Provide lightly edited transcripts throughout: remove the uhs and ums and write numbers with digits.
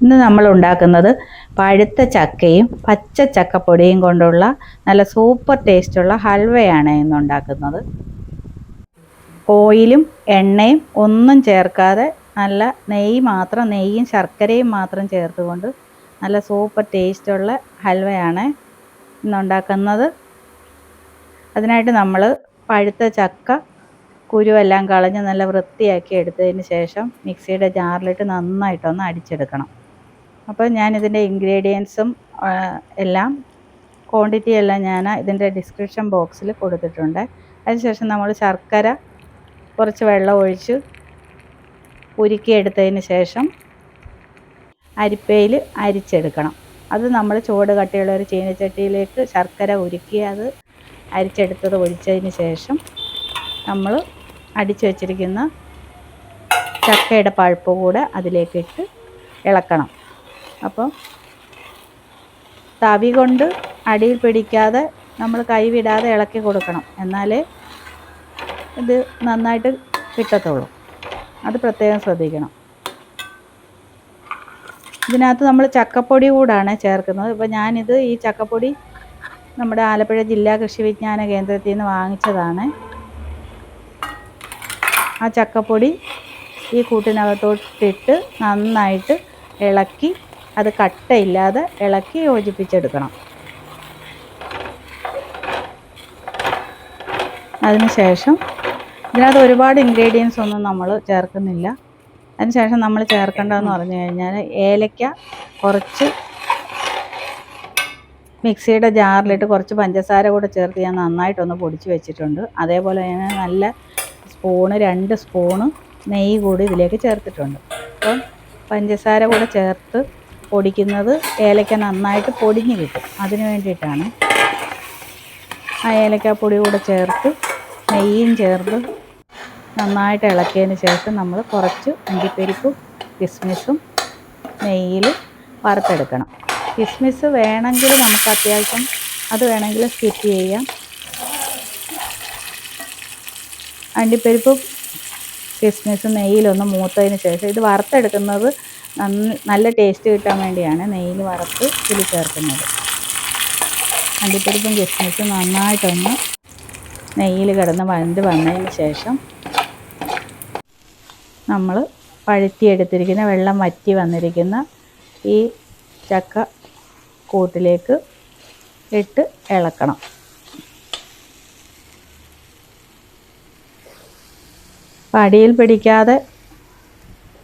ഇന്ന് നമ്മൾ ഉണ്ടാക്കുന്നത് പഴുത്ത ചക്കയും പച്ച ചക്കപ്പൊടിയും കൊണ്ടുള്ള നല്ല സൂപ്പർ ടേസ്റ്റുള്ള ഹൽവയാണ് ഇന്ന് ഉണ്ടാക്കുന്നത്. ഓയിലും എണ്ണയും ഒന്നും ചേർക്കാതെ നല്ല നെയ്യും ശർക്കരയും മാത്രം ചേർത്തുകൊണ്ട് നല്ല സൂപ്പർ ടേസ്റ്റുള്ള ഹൽവയാണ് ഇന്നുണ്ടാക്കുന്നത്. അതിനായിട്ട് നമ്മൾ പഴുത്ത ചക്ക കുരുവെല്ലാം കളഞ്ഞ് നല്ല വൃത്തിയാക്കി എടുത്തതിന് ശേഷം മിക്സിയുടെ ജാറിലിട്ട് നന്നായിട്ടൊന്ന് അടിച്ചെടുക്കണം. അപ്പോൾ ഞാനിതിൻ്റെ ഇൻഗ്രീഡിയൻസും എല്ലാം ക്വാണ്ടിറ്റി എല്ലാം ഞാൻ ഇതിൻ്റെ ഡിസ്ക്രിപ്ഷൻ ബോക്സിൽ കൊടുത്തിട്ടുണ്ട്. അതിനുശേഷം നമ്മൾ ശർക്കര കുറച്ച് വെള്ളം ഒഴിച്ച് ഉരുക്കിയെടുത്തതിന് ശേഷം അരിപ്പയിൽ അരിച്ചെടുക്കണം. അത് നമ്മൾ ചുവട് കട്ടിയുള്ള ഒരു ചീനച്ചട്ടിയിലേക്ക് ശർക്കര ഉരുക്കി അത് അരിച്ചെടുത്തത് ഒഴിച്ചതിന് ശേഷം നമ്മൾ അടിച്ചു വച്ചിരിക്കുന്ന ചക്കയുടെ പൾപ്പ് കൂടെ അതിലേക്കിട്ട് ഇളക്കണം. അപ്പോൾ തവി കൊണ്ട് അടിയിൽ പിടിക്കാതെ നമ്മൾ കൈവിടാതെ ഇളക്കി കൊടുക്കണം, എന്നാലേ ഇത് നന്നായിട്ട് കിട്ടത്തുള്ളൂ. അത് പ്രത്യേകം ശ്രദ്ധിക്കണം. ഇതിനകത്ത് നമ്മൾ ചക്കപ്പൊടി കൂടാണ് ചേർക്കുന്നത്. ഇപ്പോൾ ഞാനിത് ഈ ചക്കപ്പൊടി നമ്മുടെ ആലപ്പുഴ ജില്ലാ കൃഷി വിജ്ഞാന കേന്ദ്രത്തിൽ നിന്ന് വാങ്ങിച്ചതാണ്. ആ ചക്കപ്പൊടി ഈ കൂട്ടിനകത്തോട്ടിട്ട് നന്നായിട്ട് ഇളക്കി അത് കട്ടയില്ലാതെ ഇളക്കി യോജിപ്പിച്ചെടുക്കണം. അതിനുശേഷം ഇതിനകത്ത് ഒരുപാട് ഇൻഗ്രീഡിയൻസ് ഒന്നും നമ്മൾ ചേർക്കുന്നില്ല. അതിനുശേഷം നമ്മൾ ചേർക്കേണ്ടതെന്ന് പറഞ്ഞു കഴിഞ്ഞാൽ ഏലക്ക കുറച്ച് മിക്സിയുടെ ജാറിലിട്ട് കുറച്ച് പഞ്ചസാര കൂടെ ചേർത്ത് ഞാൻ നന്നായിട്ടൊന്ന് പൊടിച്ച് വെച്ചിട്ടുണ്ട്. അതേപോലെ തന്നെ നല്ല 2 സ്പൂണ് നെയ്യ് കൂടി ഇതിലേക്ക് ചേർത്തിട്ടുണ്ട്. അപ്പം പഞ്ചസാര കൂടെ ചേർത്ത് പൊടിക്കുന്നത് ഏലക്ക നന്നായിട്ട് പൊടിഞ്ഞ് കിട്ടും, അതിന് വേണ്ടിയിട്ടാണ്. ആ ഏലക്കാപ്പൊടി കൂടെ ചേർത്ത് നെയ്യും ചേർത്ത് നന്നായിട്ട് ഇളക്കിയതിന് ശേഷം നമ്മൾ കുറച്ച് അണ്ടിപ്പരിപ്പും കിസ്മിസും നെയ്യിൽ വറുത്തെടുക്കണം. കിസ്മിസ് വേണമെങ്കിൽ നമുക്ക് അത്യാവശ്യം അത് വേണമെങ്കിൽ സ്കിപ്പ് ചെയ്യാം. അണ്ടിപ്പരിപ്പും കിസ്മിസും നെയ്യിലൊന്ന് മൂത്തതിന് ശേഷം ഇത് വറുത്തെടുക്കുന്നത് നല്ല ടേസ്റ്റ് കിട്ടാൻ വേണ്ടിയാണ് നെയ്യിൽ വറുത്ത് ഇതിൽ ചേർക്കുന്നത്. അണ്ടിപ്പരിപ്പും കിസ്മിസും നന്നായിട്ടൊന്ന് നെയ്യിൽ കിടന്ന് വന്നതിന് ശേഷം നമ്മൾ പഴുത്തിയെടുത്തിരിക്കുന്ന വെള്ളം വറ്റി വന്നിരിക്കുന്ന ഈ ചക്ക കൂട്ടിലേക്ക് ഇട്ട് ഇളക്കണം. അടിയിൽ പിടിക്കാതെ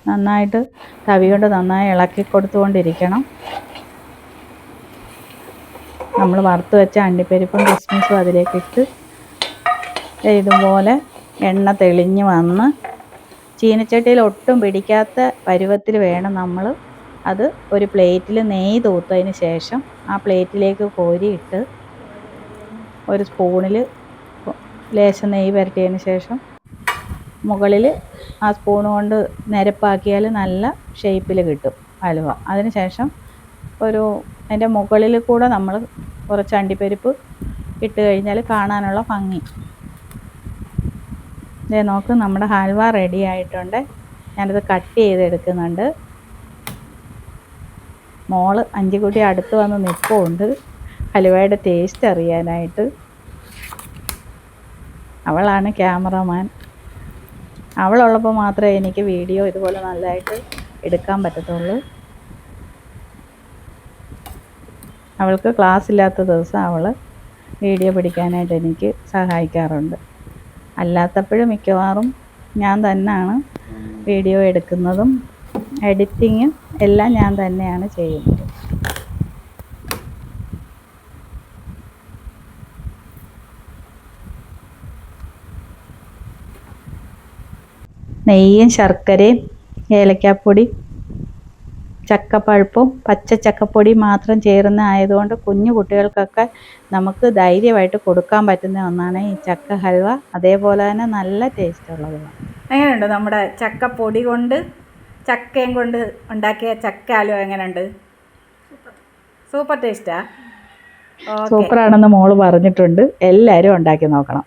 നന്നായിട്ട് തവി കൊണ്ട് നന്നായി ഇളക്കി കൊടുത്തുകൊണ്ടിരിക്കണം. നമ്മൾ വറുത്ത് വെച്ച അണ്ടിപ്പരിപ്പും കിസ്മിസും അതിലേക്കിട്ട് ഇതുപോലെ എണ്ണ തെളിഞ്ഞ് വന്ന് ചീനച്ചട്ടിയിൽ ഒട്ടും പിടിക്കാത്ത പരുവത്തിൽ വേണം നമ്മൾ അത് ഒരു പ്ലേറ്റിൽ നെയ്യ് തൂത്തതിന് ശേഷം ആ പ്ലേറ്റിലേക്ക് കോരിയിട്ട് ഒരു സ്പൂണിൽ ലേശം നെയ്യ് പുരട്ടിയതിന് ശേഷം മുകളിൽ ആ സ്പൂൺ കൊണ്ട് നിരപ്പാക്കിയാൽ നല്ല ഷേപ്പിൽ കിട്ടും ഹലുവ. അതിന് ശേഷം അതിൻ്റെ മുകളിൽ കൂടെ നമ്മൾ കുറച്ച് അണ്ടിപ്പരിപ്പ് ഇട്ട് കഴിഞ്ഞാൽ കാണാനുള്ള ഭംഗി. ഇതേ നോക്ക്, നമ്മുടെ ഹൽവ റെഡി ആയിട്ടുണ്ട്. ഞാനിത് കട്ട് ചെയ്തെടുക്കുന്നുണ്ട്. മോള് അഞ്ചുകുട്ടി അടുത്ത് വന്ന് നിൽപ്പുണ്ട് ഹലുവയുടെ ടേസ്റ്റ് അറിയാനായിട്ട്. അവളാണ് ക്യാമറമാൻ. അവളുള്ളപ്പോൾ മാത്രമേ എനിക്ക് വീഡിയോ ഇതുപോലെ നല്ലതായിട്ട് എടുക്കാൻ പറ്റത്തുള്ളൂ. അവൾക്ക് ക്ലാസ് ഇല്ലാത്ത ദിവസം അവൾ വീഡിയോ പിടിക്കാനായിട്ട് എനിക്ക് സഹായിക്കാറുണ്ട്. അല്ലാത്തപ്പോഴും മിക്കവാറും ഞാൻ തന്നെയാണ് വീഡിയോ എടുക്കുന്നതും എഡിറ്റിങ്ങും എല്ലാം ഞാൻ തന്നെയാണ് ചെയ്യുന്നത്. നെയ്യും ശർക്കരയും ഏലക്കാപ്പൊടി ചക്കപ്പഴുപ്പും പച്ച ചക്കപ്പൊടി മാത്രം ചേർന്ന ആയതുകൊണ്ട് കുഞ്ഞു കുട്ടികൾക്കൊക്കെ നമുക്ക് ധൈര്യമായിട്ട് കൊടുക്കാൻ പറ്റുന്ന ഒന്നാണ് ഈ ചക്ക ഹൽവ. അതേപോലെ തന്നെ നല്ല ടേസ്റ്റ് ഉള്ളതാണ്. എങ്ങനെയുണ്ട് നമ്മുടെ ചക്കപ്പൊടി കൊണ്ട് ചക്കയും കൊണ്ട് ഉണ്ടാക്കിയ ചക്ക ഹൽവ? എങ്ങനെയുണ്ട്? സൂപ്പർ ടേസ്റ്റാ? സൂപ്പറാണെന്ന് മോള് പറഞ്ഞിട്ടുണ്ട്. എല്ലാവരും ഉണ്ടാക്കി നോക്കണം.